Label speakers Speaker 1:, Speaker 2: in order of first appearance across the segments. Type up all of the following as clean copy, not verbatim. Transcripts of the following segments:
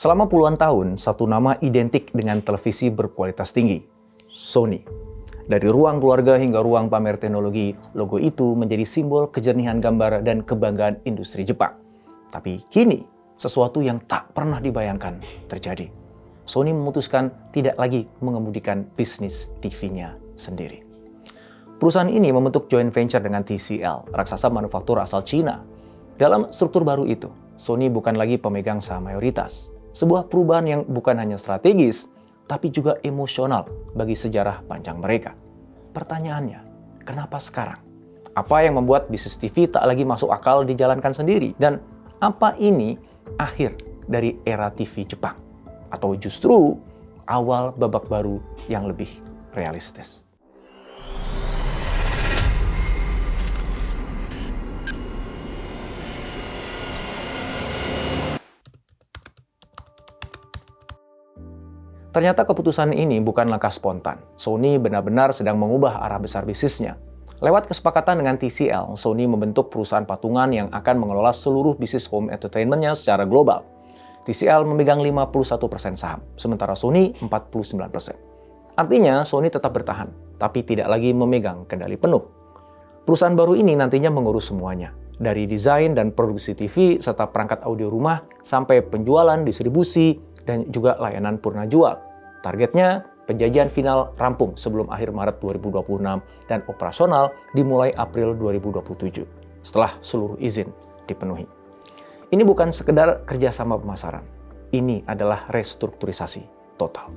Speaker 1: Selama puluhan tahun, satu nama identik dengan televisi berkualitas tinggi, Sony. Dari ruang keluarga hingga ruang pamer teknologi, logo itu menjadi simbol kejernihan gambar dan kebanggaan industri Jepang. Tapi kini, sesuatu yang tak pernah dibayangkan terjadi. Sony memutuskan tidak lagi mengemudikan bisnis TV-nya sendiri. Perusahaan ini membentuk joint venture dengan TCL, raksasa manufaktur asal Cina. Dalam struktur baru itu, Sony bukan lagi pemegang saham mayoritas. Sebuah perubahan yang bukan hanya strategis, tapi juga emosional bagi sejarah panjang mereka. Pertanyaannya, kenapa sekarang? Apa yang membuat bisnis TV tak lagi masuk akal dijalankan sendiri? Dan apa ini akhir dari era TV Jepang? Atau justru awal babak baru yang lebih realistis? Ternyata keputusan ini bukan langkah spontan. Sony benar-benar sedang mengubah arah besar bisnisnya. Lewat kesepakatan dengan TCL, Sony membentuk perusahaan patungan yang akan mengelola seluruh bisnis home entertainment-nya secara global. TCL memegang 51% saham, sementara Sony 49%. Artinya, Sony tetap bertahan, tapi tidak lagi memegang kendali penuh. Perusahaan baru ini nantinya mengurus semuanya, dari desain dan produksi TV serta perangkat audio rumah sampai penjualan, distribusi, dan juga layanan purna jual. Targetnya, penjajahan final rampung sebelum akhir Maret 2026 dan operasional dimulai April 2027 setelah seluruh izin dipenuhi. Ini bukan sekedar kerjasama pemasaran, ini adalah restrukturisasi total.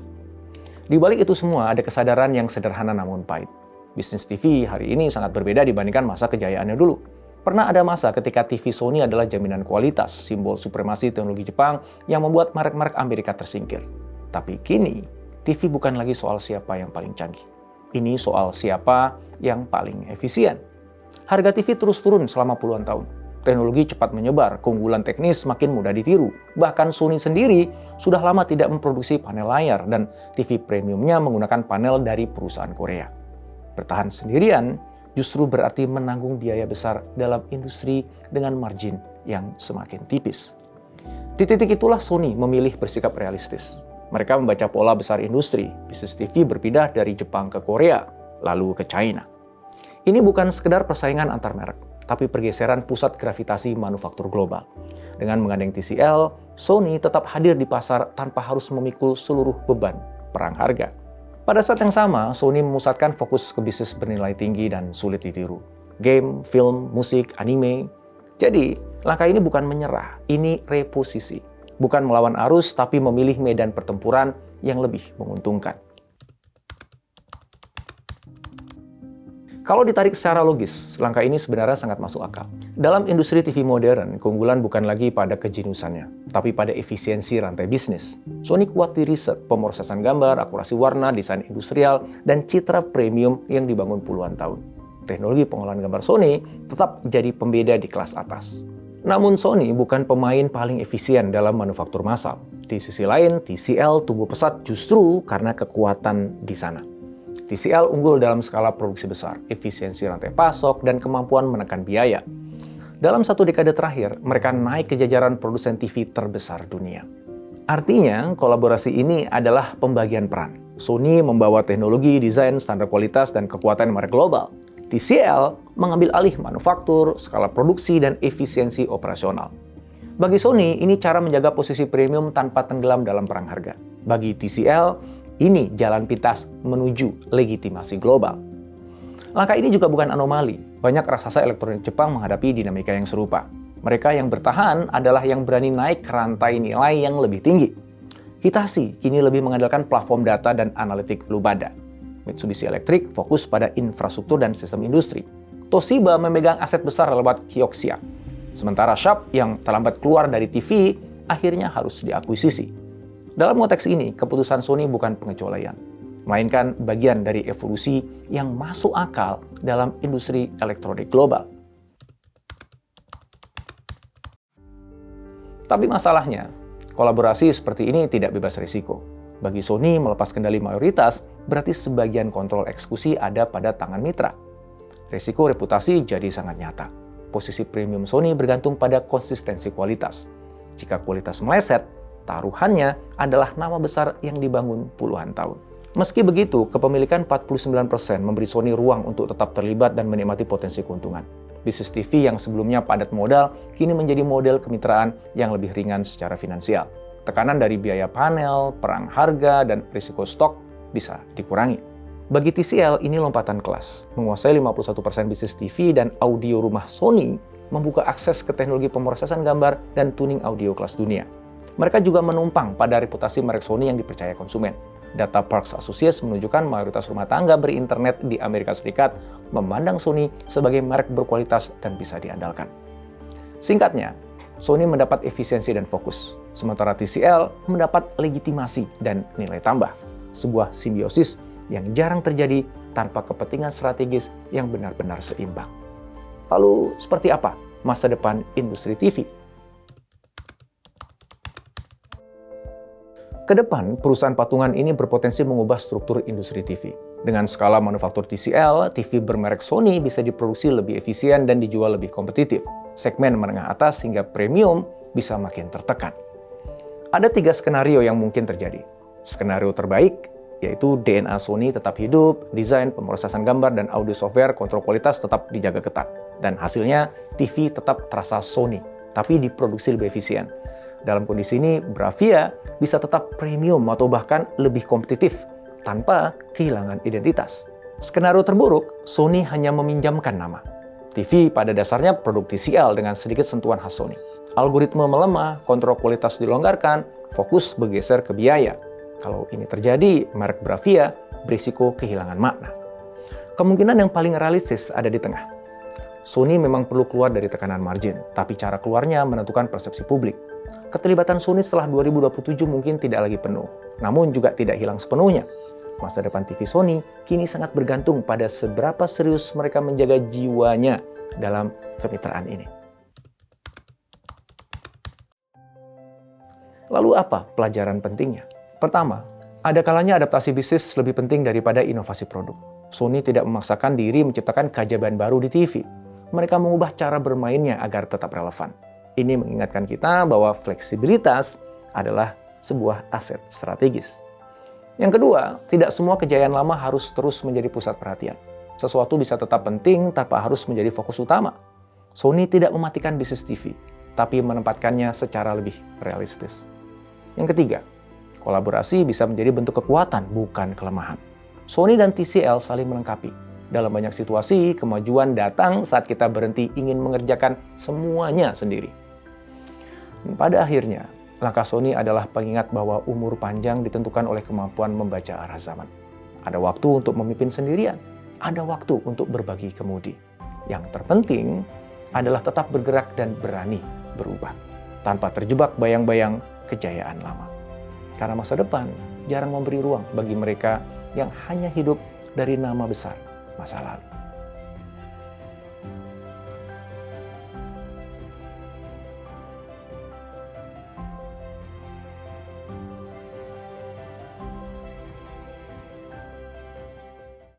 Speaker 1: Di balik itu semua ada kesadaran yang sederhana namun pahit. Bisnis TV hari ini sangat berbeda dibandingkan masa kejayaannya dulu. Pernah ada masa ketika TV Sony adalah jaminan kualitas, simbol supremasi teknologi Jepang yang membuat merek-merek Amerika tersingkir. Tapi kini, TV bukan lagi soal siapa yang paling canggih. Ini soal siapa yang paling efisien. Harga TV terus turun selama puluhan tahun. Teknologi cepat menyebar, keunggulan teknis makin mudah ditiru. Bahkan Sony sendiri sudah lama tidak memproduksi panel layar dan TV premiumnya menggunakan panel dari perusahaan Korea. Bertahan sendirian justru berarti menanggung biaya besar dalam industri dengan margin yang semakin tipis. Di titik itulah Sony memilih bersikap realistis. Mereka membaca pola besar industri, bisnis TV berpindah dari Jepang ke Korea, lalu ke China. Ini bukan sekedar persaingan antar merek, tapi pergeseran pusat gravitasi manufaktur global. Dengan menggandeng TCL, Sony tetap hadir di pasar tanpa harus memikul seluruh beban perang harga. Pada saat yang sama, Sony memusatkan fokus ke bisnis bernilai tinggi dan sulit ditiru. Game, film, musik, anime. Jadi, langkah ini bukan menyerah, ini reposisi. Bukan melawan arus, tapi memilih medan pertempuran yang lebih menguntungkan. Kalau ditarik secara logis, langkah ini sebenarnya sangat masuk akal. Dalam industri TV modern, keunggulan bukan lagi pada kejinusannya, tapi pada efisiensi rantai bisnis. Sony kuat di riset, pemrosesan gambar, akurasi warna, desain industrial, dan citra premium yang dibangun puluhan tahun. Teknologi pengolahan gambar Sony tetap jadi pembeda di kelas atas. Namun Sony bukan pemain paling efisien dalam manufaktur massal. Di sisi lain, TCL tumbuh pesat justru karena kekuatan di sana. TCL unggul dalam skala produksi besar, efisiensi rantai pasok, dan kemampuan menekan biaya. Dalam satu dekade terakhir, mereka naik ke jajaran produsen TV terbesar dunia. Artinya, kolaborasi ini adalah pembagian peran. Sony membawa teknologi, desain, standar kualitas, dan kekuatan merek global. TCL mengambil alih manufaktur, skala produksi, dan efisiensi operasional. Bagi Sony, ini cara menjaga posisi premium tanpa tenggelam dalam perang harga. Bagi TCL, ini jalan pintas menuju legitimasi global. Langkah ini juga bukan anomali. Banyak raksasa elektronik Jepang menghadapi dinamika yang serupa. Mereka yang bertahan adalah yang berani naik ke rantai nilai yang lebih tinggi. Hitachi kini lebih mengandalkan platform data dan analitik Lumada. Mitsubishi Electric fokus pada infrastruktur dan sistem industri. Toshiba memegang aset besar lewat Kioxia. Sementara Sharp yang terlambat keluar dari TV akhirnya harus diakuisisi. Dalam konteks ini, keputusan Sony bukan pengecualian, melainkan bagian dari evolusi yang masuk akal dalam industri elektronik global. Tapi masalahnya, kolaborasi seperti ini tidak bebas risiko. Bagi Sony, melepas kendali mayoritas berarti sebagian kontrol eksekusi ada pada tangan mitra. Risiko reputasi jadi sangat nyata. Posisi premium Sony bergantung pada konsistensi kualitas. Jika kualitas meleset, Taruhannya adalah nama besar yang dibangun puluhan tahun. Meski begitu, kepemilikan 49% memberi Sony ruang untuk tetap terlibat dan menikmati potensi keuntungan. Bisnis TV yang sebelumnya padat modal, kini menjadi model kemitraan yang lebih ringan secara finansial. Tekanan dari biaya panel, perang harga, dan risiko stok bisa dikurangi. Bagi TCL, ini lompatan kelas. Menguasai 51% bisnis TV dan audio rumah Sony, membuka akses ke teknologi pemrosesan gambar dan tuning audio kelas dunia. Mereka juga menumpang pada reputasi merek Sony yang dipercaya konsumen. Data Parks Associates menunjukkan mayoritas rumah tangga berinternet di Amerika Serikat memandang Sony sebagai merek berkualitas dan bisa diandalkan. Singkatnya, Sony mendapat efisiensi dan fokus, sementara TCL mendapat legitimasi dan nilai tambah. Sebuah simbiosis yang jarang terjadi tanpa kepentingan strategis yang benar-benar seimbang. Lalu, seperti apa masa depan industri TV? Kedepan, perusahaan patungan ini berpotensi mengubah struktur industri TV. Dengan skala manufaktur TCL, TV bermerek Sony bisa diproduksi lebih efisien dan dijual lebih kompetitif. Segmen menengah atas hingga premium bisa makin tertekan. Ada 3 skenario yang mungkin terjadi. Skenario terbaik, yaitu DNA Sony tetap hidup, desain, pemrosesan gambar, dan audio software kontrol kualitas tetap dijaga ketat. Dan hasilnya, TV tetap terasa Sony, tapi diproduksi lebih efisien. Dalam kondisi ini, Bravia bisa tetap premium atau bahkan lebih kompetitif tanpa kehilangan identitas. Skenario terburuk, Sony hanya meminjamkan nama. TV pada dasarnya produk TCL dengan sedikit sentuhan khas Sony. Algoritma melemah, kontrol kualitas dilonggarkan, fokus bergeser ke biaya. Kalau ini terjadi, merek Bravia berisiko kehilangan makna. Kemungkinan yang paling realistis ada di tengah. Sony memang perlu keluar dari tekanan margin, tapi cara keluarnya menentukan persepsi publik. Keterlibatan Sony setelah 2027 mungkin tidak lagi penuh, namun juga tidak hilang sepenuhnya. Masa depan TV Sony kini sangat bergantung pada seberapa serius mereka menjaga jiwanya dalam kemitraan ini. Lalu apa pelajaran pentingnya? Pertama, ada kalanya adaptasi bisnis lebih penting daripada inovasi produk. Sony tidak memaksakan diri menciptakan keajaiban baru di TV. Mereka mengubah cara bermainnya agar tetap relevan. Ini mengingatkan kita bahwa fleksibilitas adalah sebuah aset strategis. Yang kedua, tidak semua kejayaan lama harus terus menjadi pusat perhatian. Sesuatu bisa tetap penting tanpa harus menjadi fokus utama. Sony tidak mematikan bisnis TV, tapi menempatkannya secara lebih realistis. Yang ketiga, kolaborasi bisa menjadi bentuk kekuatan, bukan kelemahan. Sony dan TCL saling melengkapi. Dalam banyak situasi, kemajuan datang saat kita berhenti ingin mengerjakan semuanya sendiri. Pada akhirnya, langkah Sony adalah pengingat bahwa umur panjang ditentukan oleh kemampuan membaca arah zaman. Ada waktu untuk memimpin sendirian, ada waktu untuk berbagi kemudi. Yang terpenting adalah tetap bergerak dan berani berubah, tanpa terjebak bayang-bayang kejayaan lama. Karena masa depan jarang memberi ruang bagi mereka yang hanya hidup dari nama besar masa lalu.